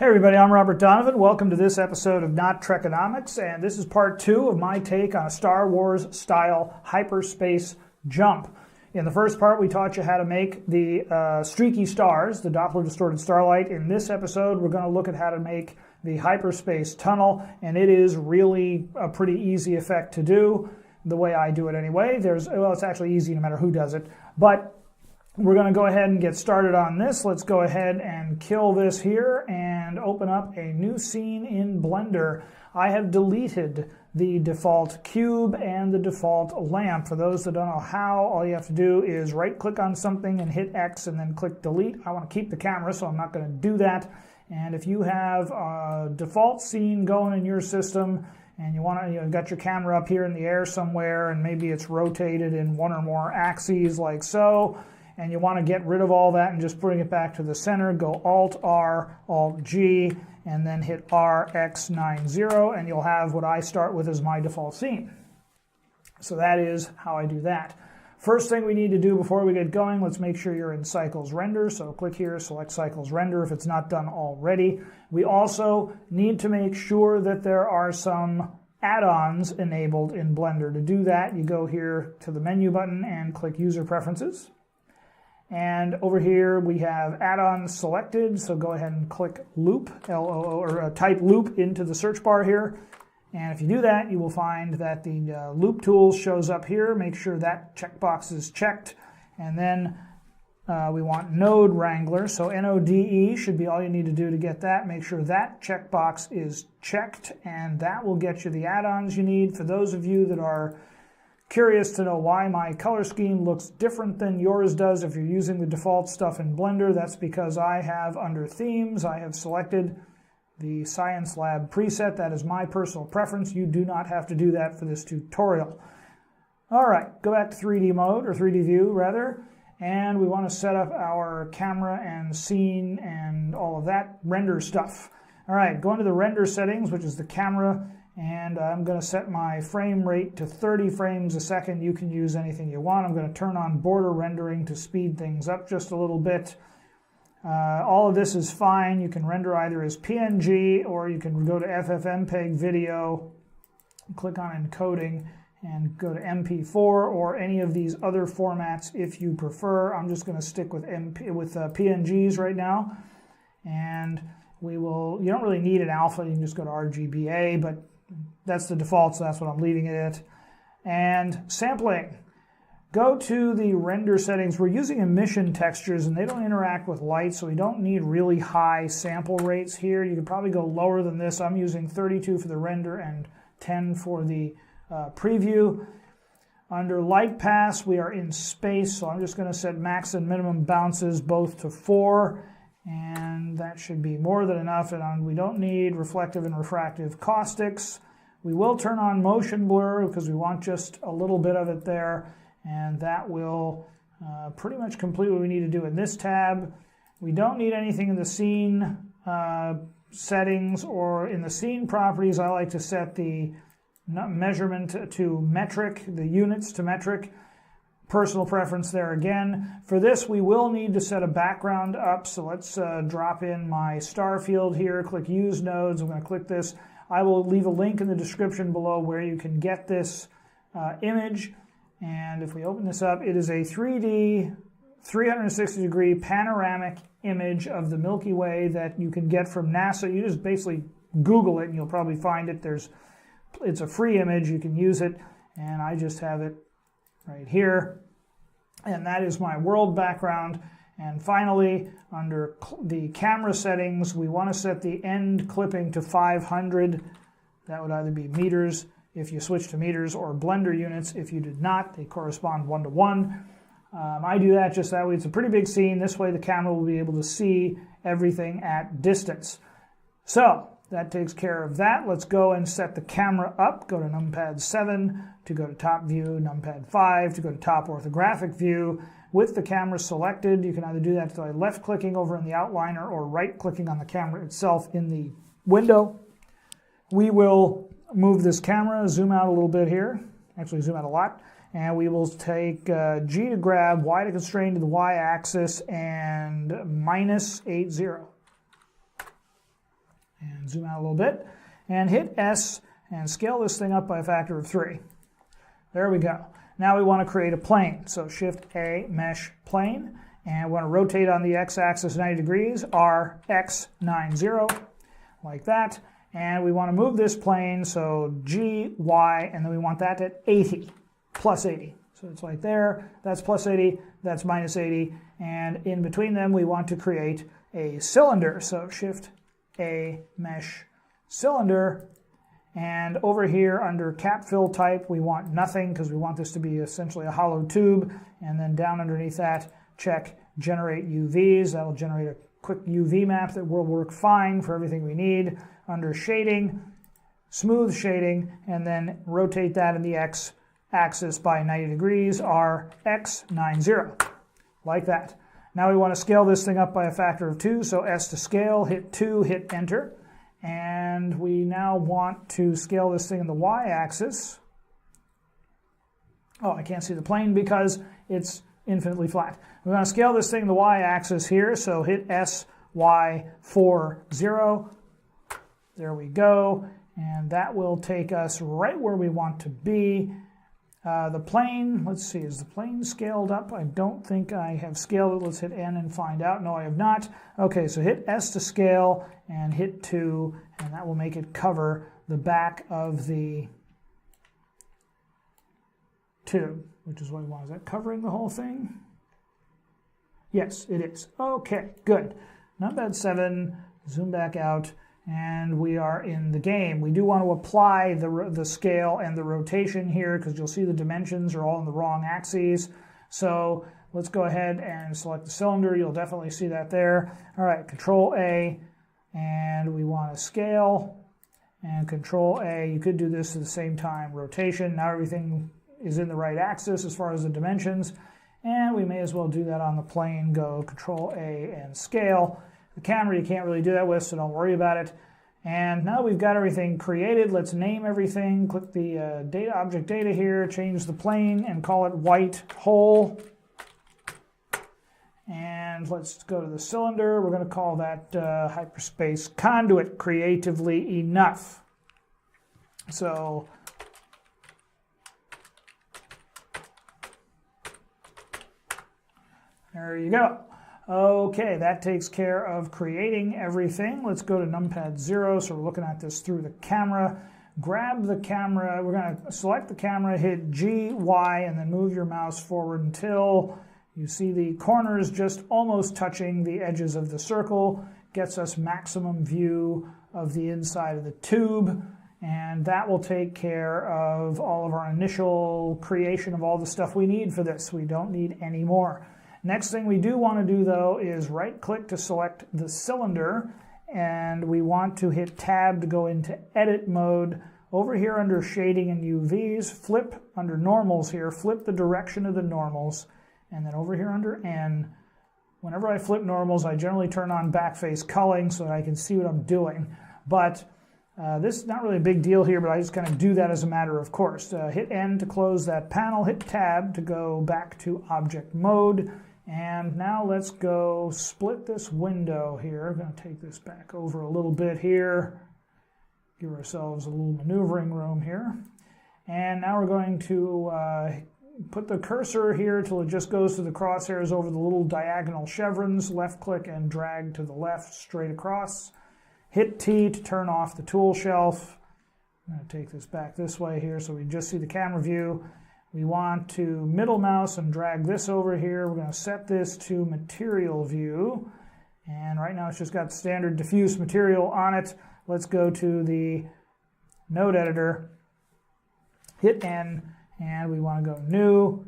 Hey everybody, I'm Robert Donovan. Welcome to this episode of Not Trekonomics, and this is part 2 of my take on a Star Wars style hyperspace jump. In the first part, we taught you how to make the streaky stars, the Doppler distorted starlight. In this episode, we're going to look at how to make the hyperspace tunnel, and it is really a pretty easy effect to do, the way I do it anyway. It's actually easy no matter who does it, but we're going to go ahead and get started on this. Let's go ahead and kill this here and open up a new scene in Blender. I have deleted the default cube and the default lamp. For those that don't know how, all you have to do is right-click on something and hit X and then click delete. I want to keep the camera, so I'm not going to do that. And if you have a default scene going in your system and you want to, you've got your camera up here in the air somewhere and maybe it's rotated in one or more axes like so, and you want to get rid of all that and just bring it back to the center, go Alt-R, Alt-G, and then hit RX90, and you'll have what I start with as my default scene. So that is how I do that. First thing we need to do before we get going, let's make sure you're in Cycles Render. So click here, select Cycles Render if it's not done already. We also need to make sure that there are some add-ons enabled in Blender. To do that, you go here to the menu button and click User Preferences. And over here we have add-ons selected, so go ahead and click Loop, L-O-O, or type Loop into the search bar here. And if you do that, you will find that the Loop tool shows up here. Make sure that checkbox is checked. And then we want Node Wrangler, so N-O-D-E should be all you need to do to get that. Make sure that checkbox is checked, and that will get you the add-ons you need. For those of you that are curious to know why my color scheme looks different than yours does if you're using the default stuff in Blender, that's because I have, under Themes, I have selected the Science Lab preset. That is my personal preference. You do not have to do that for this tutorial. All right, go back to 3D mode, or 3D view rather, and we want to set up our camera and scene and all of that render stuff. All right, go into the render settings, which is the camera, and I'm going to set my frame rate to 30 frames a second. You can use anything you want. I'm going to turn on border rendering to speed things up just a little bit. All of this is fine. You can render either as PNG or you can go to FFmpeg video, click on encoding, and go to MP4 or any of these other formats if you prefer. I'm just going to stick with PNGs right now. And you don't really need an alpha. You can just go to RGBA, but that's the default, so that's what I'm leaving it at. And sampling. Go to the render settings. We're using emission textures, and they don't interact with light, so we don't need really high sample rates here. You could probably go lower than this. I'm using 32 for the render and 10 for the preview. Under light pass, we are in space, so I'm just going to set max and minimum bounces both to 4, and that should be more than enough. And we don't need reflective and refractive caustics. We will turn on motion blur because we want just a little bit of it there, and that will pretty much complete what we need to do in this tab. We don't need anything in the scene settings or in the scene properties. I like to set the measurement to metric, the units to metric. Personal preference there again. For this, we will need to set a background up, so let's drop in my star field here, click Use Nodes. I'm going to click this. I will leave a link in the description below where you can get this image. And if we open this up, it is a 3D, 360-degree panoramic image of the Milky Way that you can get from NASA. You just basically Google it and you'll probably find it. It's a free image. You can use it, and I just have it right here. And that is my world background. And finally, under the camera settings, we want to set the end clipping to 500. That would either be meters if you switch to meters or Blender units if you did not. They correspond 1-to-1. I do that just that way. It's a pretty big scene. This way the camera will be able to see everything at distance. So that takes care of that. Let's go and set the camera up. Go to numpad 7 to go to top view, numpad 5 to go to top orthographic view. With the camera selected, you can either do that by left-clicking over in the outliner or right-clicking on the camera itself in the window. We will move this camera, zoom out a little bit here, actually zoom out a lot, and we will take G to grab, Y to constrain to the Y-axis, and -80. and zoom out a little bit, and hit S and scale this thing up by a factor of 3. There we go. Now we want to create a plane. So Shift A, Mesh Plane, and we want to rotate on the x-axis 90 degrees, RX90, like that. And we want to move this plane, so G, Y, and then we want that at 80, plus 80. So it's like there, that's plus 80, that's minus 80, and in between them we want to create a cylinder. So Shift A, Mesh Cylinder, and over here under Cap Fill Type we want nothing because we want this to be essentially a hollow tube, and then down underneath that check Generate UVs. That'll generate a quick UV map that will work fine for everything we need. Under Shading, Smooth Shading, and then rotate that in the x-axis by 90 degrees, RX90, like that. Now we want to scale this thing up by a factor of 2, so S to scale, hit 2, hit Enter. And we now want to scale this thing in the y-axis. Oh, I can't see the plane because it's infinitely flat. We want to scale this thing in the y-axis here, so hit S, Y, 4, 0. There we go. And that will take us right where we want to be. The plane, let's see, is the plane scaled up? I don't think I have scaled it. Let's hit N and find out. No, I have not. Okay, so hit S to scale and hit 2, and that will make it cover the back of the tube, which is what we want. Is that covering the whole thing? Yes, it is. Okay, good. Not bad. 7, zoom back out. And we are in the game. We do want to apply the scale and the rotation here because you'll see the dimensions are all in the wrong axes. So let's go ahead and select the cylinder. You'll definitely see that there. All right, Control A, and we want to scale, and Control A. You could do this at the same time. Rotation. Now everything is in the right axis as far as the dimensions, and we may as well do that on the plane. Go Control A and scale. The camera you can't really do that with, so don't worry about it. And now we've got everything created. Let's name everything. Click the data object data here, change the plane, and call it white hole. And let's go to the cylinder. We're going to call that hyperspace conduit, creatively enough. So there you go. Okay, that takes care of creating everything. Let's go to numpad 0, so we're looking at this through the camera. Grab the camera, we're going to select the camera, hit G, Y, and then move your mouse forward until you see the corners just almost touching the edges of the circle. Gets us maximum view of the inside of the tube, and that will take care of all of our initial creation of all the stuff we need for this. We don't need any more. Next thing we do want to do, though, is right-click to select the cylinder, and we want to hit Tab to go into Edit mode. Over here under Shading and UVs, flip under Normals here, flip the direction of the normals, and then over here under N, whenever I flip normals, I generally turn on backface culling so that I can see what I'm doing. But this is not really a big deal here, but I just kind of do that as a matter of course. Hit N to close that panel, hit Tab to go back to Object Mode. And now let's go split this window here. I'm going to take this back over a little bit here. Give ourselves a little maneuvering room here. And now we're going to put the cursor here till it just goes to the crosshairs over the little diagonal chevrons. Left click and drag to the left straight across. Hit T to turn off the tool shelf. I'm going to take this back this way here so we just see the camera view. We want to middle mouse and drag this over here. We're going to set this to material view. And right now it's just got standard diffuse material on it. Let's go to the node editor, hit N, and we want to go new.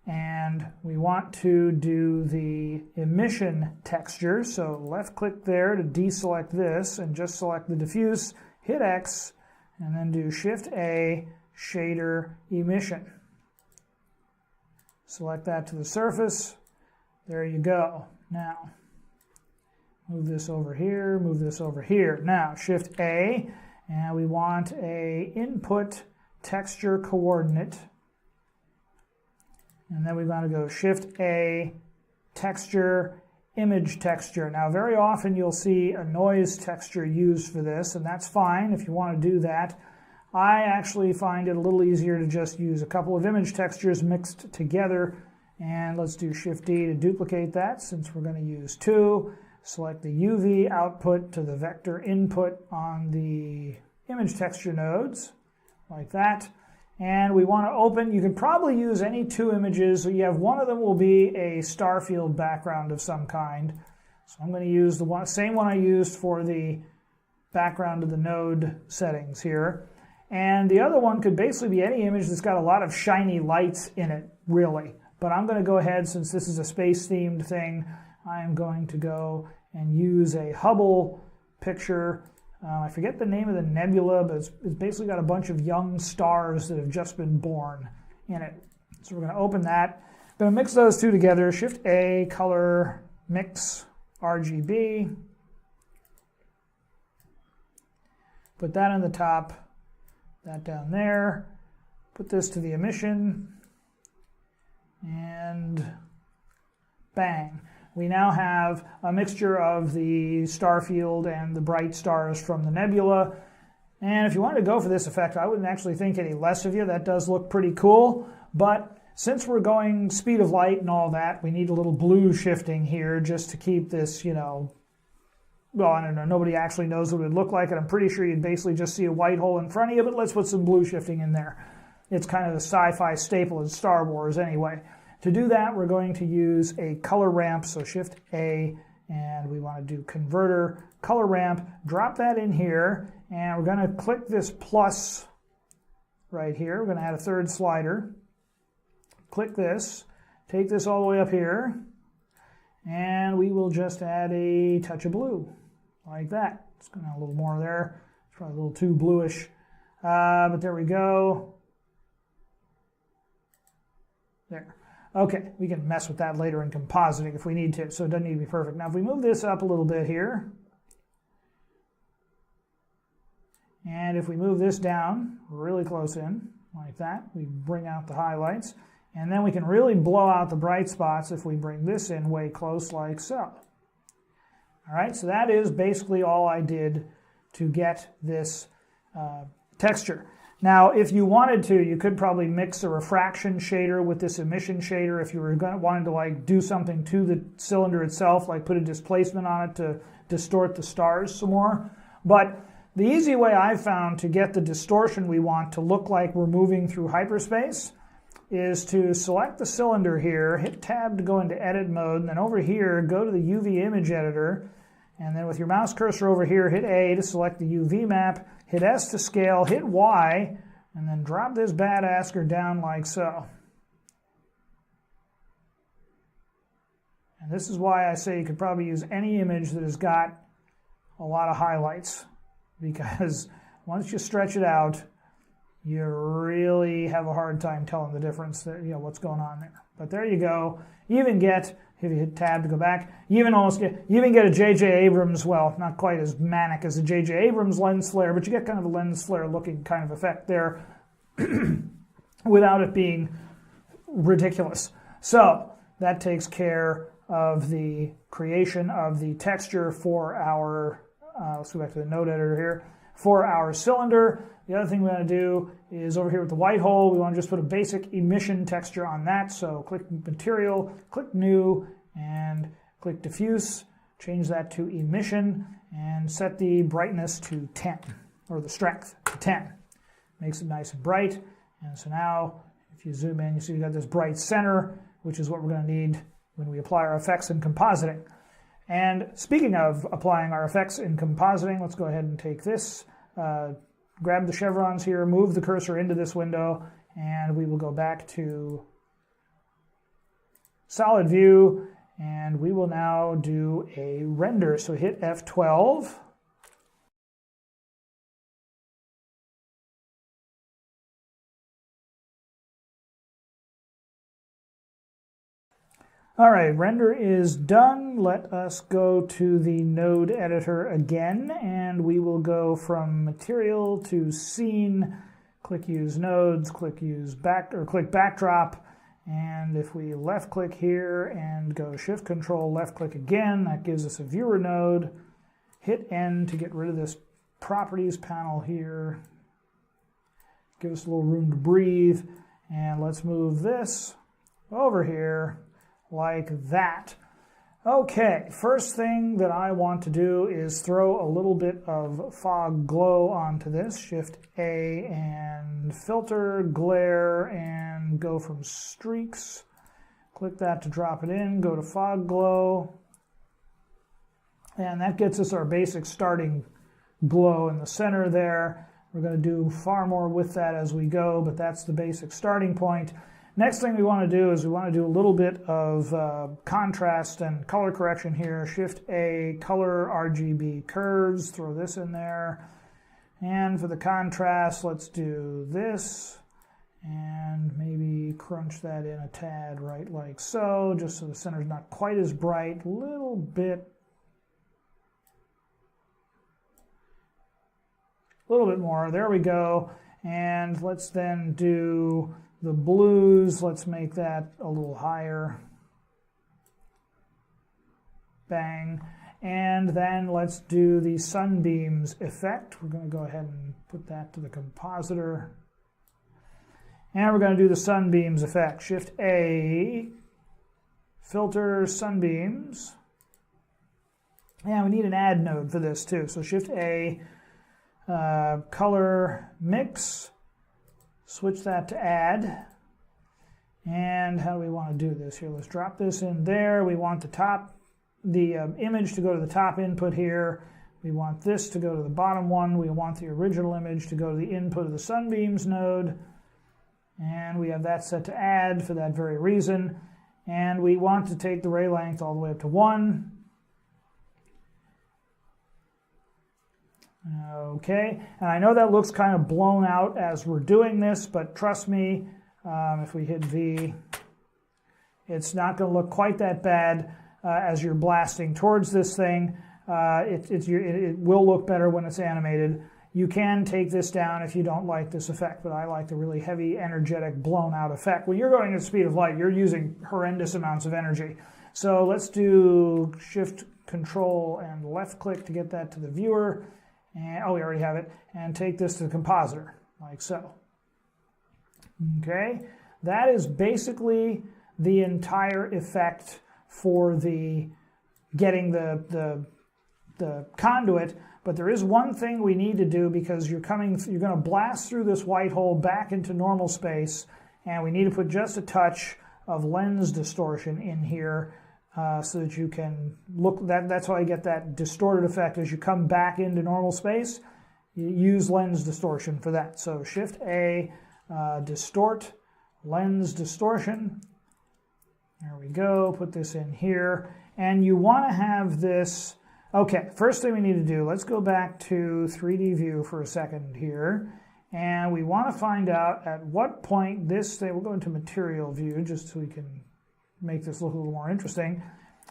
And we want to do the emission texture. So left click there to deselect this and just select the diffuse, hit X, and then do Shift A, shader emission. Select that to the surface. There you go. Now, move this over here, move this over here. Now, Shift A, and we want a input texture coordinate. And then we're going to go Shift A, texture, image texture. Now, very often you'll see a noise texture used for this, and that's fine if you want to do that. I actually find it a little easier to just use a couple of image textures mixed together. And let's do Shift-D to duplicate that since we're going to use two. Select the UV output to the vector input on the image texture nodes, like that. And we want to open, you can probably use any two images. So you have one of them will be a star field background of some kind. So I'm going to use the same one I used for the background of the node settings here. And the other one could basically be any image that's got a lot of shiny lights in it, really. But I'm going to go ahead, since this is a space-themed thing, I'm going to go and use a Hubble picture. I forget the name of the nebula, but it's basically got a bunch of young stars that have just been born in it. So we're going to open that. I'm going to mix those two together. Shift-A, color, mix, RGB. Put that on the top, that down there. Put this to the emission. And bang. We now have a mixture of the star field and the bright stars from the nebula. And if you wanted to go for this effect, I wouldn't actually think any less of you. That does look pretty cool. But since we're going speed of light and all that, we need a little blue shifting here just to keep this, well, I don't know, nobody actually knows what it would look like, and I'm pretty sure you'd basically just see a white hole in front of you, but let's put some blue shifting in there. It's kind of the sci-fi staple in Star Wars anyway. To do that, we're going to use a color ramp, so Shift-A, and we want to do Converter, Color Ramp, drop that in here, and we're going to click this plus right here. We're going to add a third slider. Click this, take this all the way up here, and we will just add a touch of blue, like that. It's going to have a little more there. It's probably a little too bluish, but there we go. There. Okay, we can mess with that later in compositing if we need to, so it doesn't need to be perfect. Now if we move this up a little bit here, and if we move this down really close in, like that, we bring out the highlights, and then we can really blow out the bright spots if we bring this in way close like so. All right, so that is basically all I did to get this texture. Now, if you wanted to, you could probably mix a refraction shader with this emission shader if you were wanting to do something to the cylinder itself, like put a displacement on it to distort the stars some more. But the easy way I've found to get the distortion we want to look like we're moving through hyperspace is to select the cylinder here, hit Tab to go into edit mode, and then over here, go to the UV image editor, and then with your mouse cursor over here, hit A to select the UV map, hit S to scale, hit Y, and then drop this badasker down like so. And this is why I say you could probably use any image that has got a lot of highlights, because once you stretch it out, you really have a hard time telling the difference, what's going on there. But there you go. You even get, if you hit Tab to go back, you even get a J.J. Abrams, well, not quite as manic as a J.J. Abrams lens flare, but you get kind of a lens flare looking kind of effect there without it being ridiculous. So that takes care of the creation of the texture for our, let's go back to the node editor here, for our cylinder. The other thing we want to do is over here with the white hole, we want to just put a basic emission texture on that. So click Material, click New, and click Diffuse. Change that to Emission, and set the brightness to 10, or the strength to 10. Makes it nice and bright. And so now, if you zoom in, you see we've got this bright center, which is what we're going to need when we apply our effects in compositing. And speaking of applying our effects in compositing, let's go ahead and take this, grab the chevrons here, move the cursor into this window, and we will go back to solid view, and we will now do a render. So hit F12. All right, render is done. Let us go to the node editor again, and we will go from material to scene. Click use nodes, click use click backdrop, And if we left click here and go shift control left click again, that gives us a viewer node. Hit N to get rid of this properties panel here. Give us a little room to breathe. And let's move this over here like that. Okay, first thing that I want to do is throw a little bit of fog glow onto this. Shift A and filter, glare, and go from streaks. Click that to drop it in, go to fog glow. And that gets us our basic starting glow in the center there. We're going to do far more with that as we go, but that's the basic starting point. Next thing we want to do is we want to do a little bit of contrast and color correction here. Shift A, color RGB curves, throw this in there. And for the contrast, let's do this. And maybe crunch that in a tad right like so, just so the center's not quite as bright. Little bit more. There we go. And let's then do the blues. Let's make that a little higher. Bang. And then let's do the sunbeams effect. We're going to go ahead and put that to the compositor. And we're going to do the sunbeams effect. Shift A, filter sunbeams. And we need an add node for this too. So Shift A, color mix. Switch that to add. And how do we want to do this here? Let's drop this in there. We want the image to go to the top input here. We want this to go to the bottom one. We want the original image to go to the input of the sunbeams node. And we have that set to add for that very reason. And we want to take the ray length all the way up to 1. Okay, and I know that looks kind of blown out as we're doing this, but trust me, if we hit V, it's not going to look quite that bad as you're blasting towards this thing. It will look better when it's animated. You can take this down if you don't like this effect, but I like the really heavy, energetic, blown out effect. When you're going at the speed of light, you're using horrendous amounts of energy. So let's do Shift, Control, and left click to get that to the viewer. And, oh, we already have it. And take this to the compositor, like so. Okay, that is basically the entire effect for the getting the conduit. But there is one thing we need to do because you're going to blast through this white hole back into normal space, and we need to put just a touch of lens distortion in here. So that you can look, that's how I get that distorted effect. As you come back into normal space, you use lens distortion for that. So Shift A, distort, lens distortion. There we go, put this in here. And you want to have this, okay, first thing we need to do, let's go back to 3D view for a second here. And we want to find out at what point this thing, we'll go into material view just so we can make this look a little more interesting.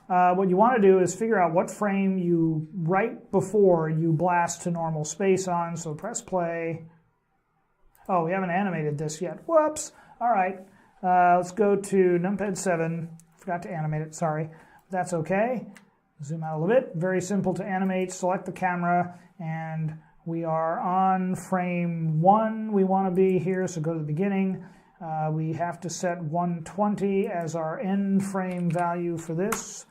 What you want to do is figure out what frame right before you blast to normal space on. So press play. Oh, we haven't animated this yet. Whoops. All right. Let's go to numpad 7. Forgot to animate it. Sorry. That's okay. Zoom out a little bit. Very simple to animate. Select the camera, and we are on frame 1. We want to be here, so go to the beginning. We have to set 120 as our end frame value for this.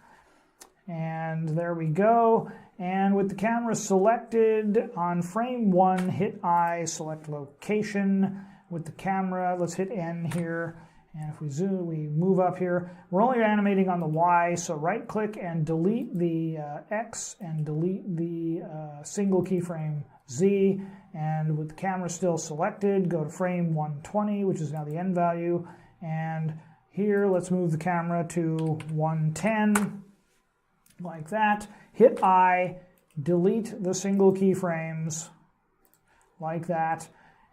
And there we go. And with the camera selected on frame 1, hit I, select location. With the camera, let's hit N here. And if we zoom, we move up here. We're only animating on the Y, so right click and delete the X and delete the single keyframe Z. And with the camera still selected, go to frame 120, which is now the end value. And here, let's move the camera to 110, like that. Hit I, delete the single keyframes, like that.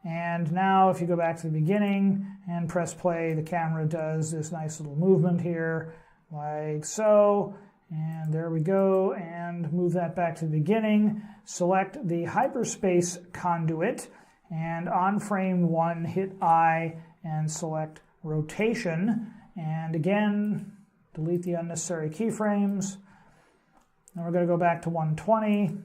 And now if you go back to the beginning and press play, the camera does this nice little movement here, like so. And there we go, and move that back to the beginning. Select the hyperspace conduit, and on frame 1, hit I and select rotation. And again, delete the unnecessary keyframes. Then we're going to go back to 120,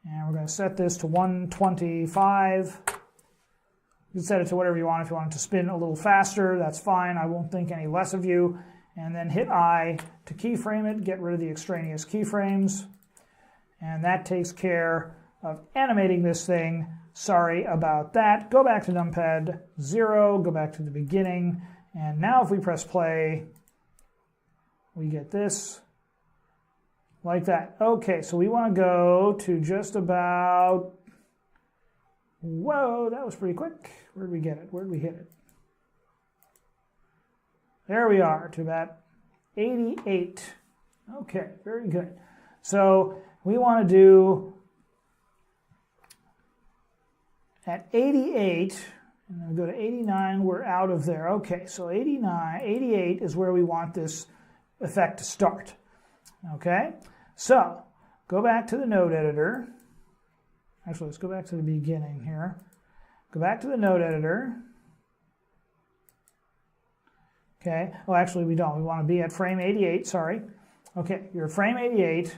and we're going to set this to 125. You can set it to whatever you want. If you want it to spin a little faster, that's fine. I won't think any less of you. And then hit I to keyframe it, get rid of the extraneous keyframes. And that takes care of animating this thing. Sorry about that. Go back to numpad 0, go back to the beginning. And now if we press play, we get this like that. Okay, so we want to go to just about, whoa, that was pretty quick. Where'd we get it? Where'd we hit it? There we are, to about 88. Okay, very good. So we want to do at 88, and then we go to 89, we're out of there. Okay, so 88 is where we want this effect to start. Okay, so go back to the node editor. Actually, let's go back to the beginning here. Go back to the node editor. Okay, oh, actually we don't. We want to be at frame 88, sorry. Okay, you're at frame 88,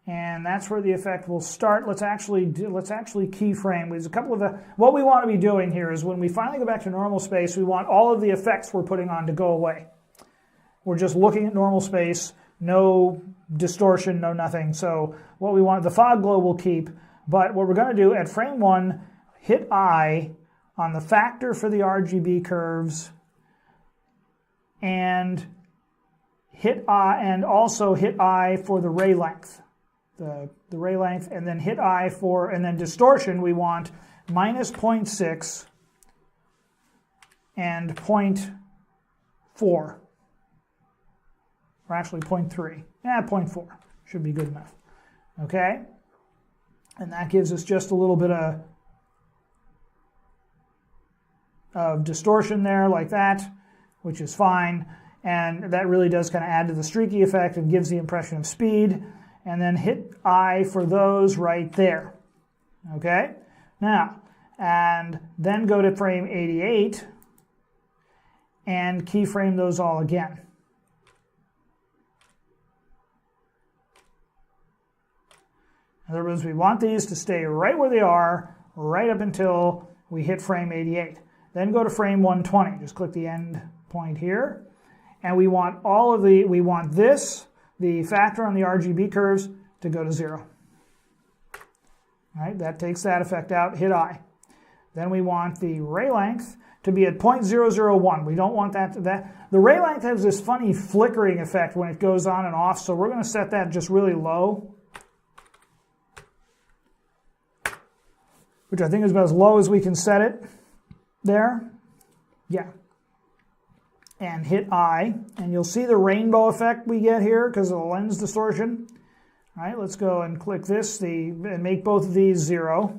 and that's where the effect will start. Let's actually keyframe. There's a couple of what we want to be doing here is when we finally go back to normal space, we want all of the effects we're putting on to go away. We're just looking at normal space, no distortion, no nothing. So what we want, the fog glow will keep, but what we're going to do at frame 1, hit I on the factor for the RGB curves, and hit I, and also hit I for the ray length, the ray length, and then hit I for, and then distortion we want minus 0.6 and 0.4, or actually 0.3, 0.4 should be good enough, okay? And that gives us just a little bit of distortion there like that, which is fine, and that really does kind of add to the streaky effect and gives the impression of speed. And then hit I for those right there. Okay? Now, and then go to frame 88 and keyframe those all again. In other words, we want these to stay right where they are, right up until we hit frame 88. Then go to frame 120. Just click the end point here. And we want we want this, the factor on the RGB curves, to go to 0. All right, that takes that effect out, hit I. Then we want the ray length to be at 0.001. We don't want that. The ray length has this funny flickering effect when it goes on and off, so we're going to set that just really low, which I think is about as low as we can set it there. Yeah. And hit I, and you'll see the rainbow effect we get here because of the lens distortion. All right, let's go and click this, and make both of these 0.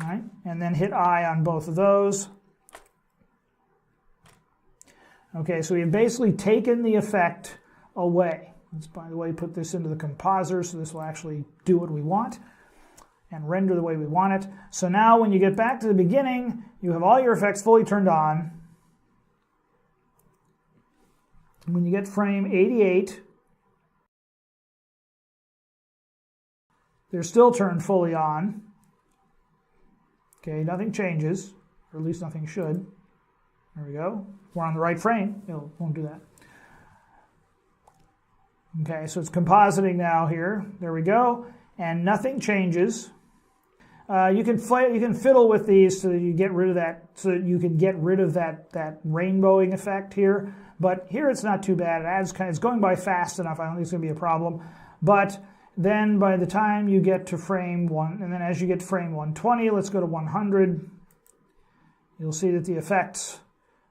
All right, and then hit I on both of those. Okay, so we've basically taken the effect away. Let's, by the way, put this into the compositor so this will actually do what we want and render the way we want it. So now when you get back to the beginning, you have all your effects fully turned on. When you get frame 88, they're still turned fully on. Okay, nothing changes, or at least nothing should. There we go. We're on the right frame. It won't do that. Okay, so it's compositing now here. There we go. And nothing changes. You can fiddle with these so that you get rid of that, so that you can get rid of that rainbowing effect here. But here it's not too bad. It's going by fast enough. I don't think it's going to be a problem. But then by the time you get to frame 1, and then as you get to frame 120, let's go to 100, you'll see that the effects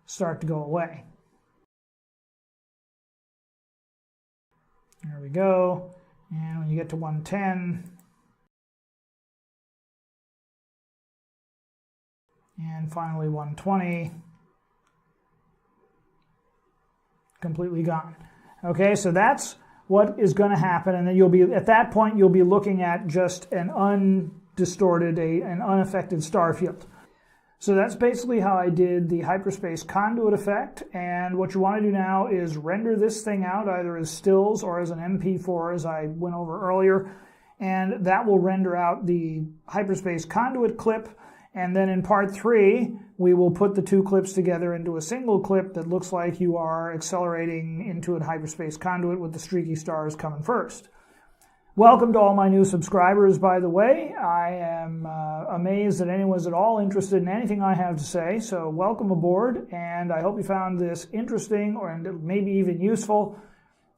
start to go away. There we go. And when you get to 110, and finally 120, completely gone. Okay, so that's what is going to happen, and then you'll be, at that point, you'll be looking at just an undistorted, an unaffected star field. So that's basically how I did the hyperspace conduit effect, and what you want to do now is render this thing out either as stills or as an MP4 as I went over earlier, and that will render out the hyperspace conduit clip, and then in part 3 we will put the two clips together into a single clip that looks like you are accelerating into a hyperspace conduit with the streaky stars coming first. Welcome to all my new subscribers, by the way. I am amazed that anyone's at all interested in anything I have to say, so welcome aboard, and I hope you found this interesting or maybe even useful.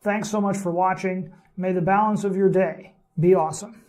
Thanks so much for watching. May the balance of your day be awesome.